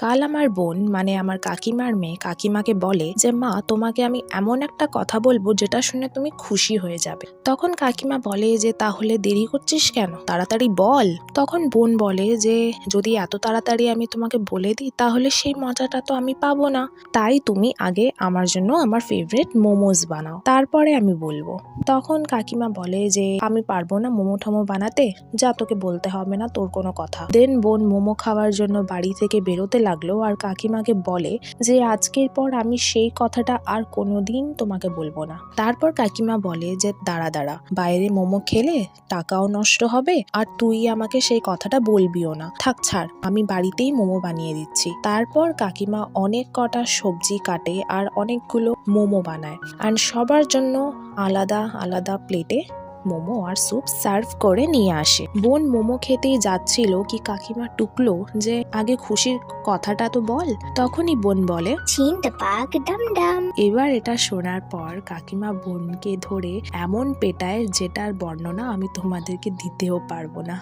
কাল আমার বোন মানে আমার কাকিমার মেয়ে কাকিমাকে বলে যে মা তোমাকে আমি এমন একটা কথা বলবো যেটা শুনে তুমি খুশি হয়ে যাবে। তখন কাকিমা বলে যে তাহলে দেরি করছিস কেন, তাড়াতাড়ি বল। তখন বোন বলে যে যদি এত তাড়াতাড়ি আমি তোমাকে বলে দিই তাহলে সেই মজাটা তো আমি পাবো না, তাই তুমি আগে আমার জন্য আমার ফেভারিট মোমোস বানাও, তারপরে আমি বলবো। তখন কাকিমা বলে যে আমি পারবো না মোমো ঠোমো বানাতে, যা তোকে বলতে হবে না তোর কোনো কথা। দেন বোন মোমো খাওয়ার জন্য বাড়ি থেকে বেরোতে লাগলো আর কাকিমাকে বলে যে আজকের পর আমি সেই কথাটা আর কোনোদিন তোমাকে বলবো না। তারপর কাকিমা বলে যে দাঁড়া দাঁড়া, বাইরে মোমো খেলে টাকাও নষ্ট হবে আর তুই আমাকে সেই কথাটা বলবিও না, থাক ছাড়, আমি বাড়িতেই মোমো বানিয়ে দিচ্ছি। তারপর কাকিমা অনেক কটা সবজি কাটে আর অনেকগুলো মোমো বানায় আর সবার জন্য আলাদা আলাদা প্লেটে মোমো আর স্যুপ সার্ভ করে নিয়ে আসে। বোন মোমো খেতেই যাচ্ছিল কি কাকিমা টুকলো যে আগে খুশির কথাটা তো বল। তখনই বোন বলে চিন্তাপাক ডাম ডাম। এবার এটা শোনার পর কাকিমা বোনকে ধরে এমন পেটায় যেটার বর্ণনা আমি তোমাদেরকে দিতেও পারবো না।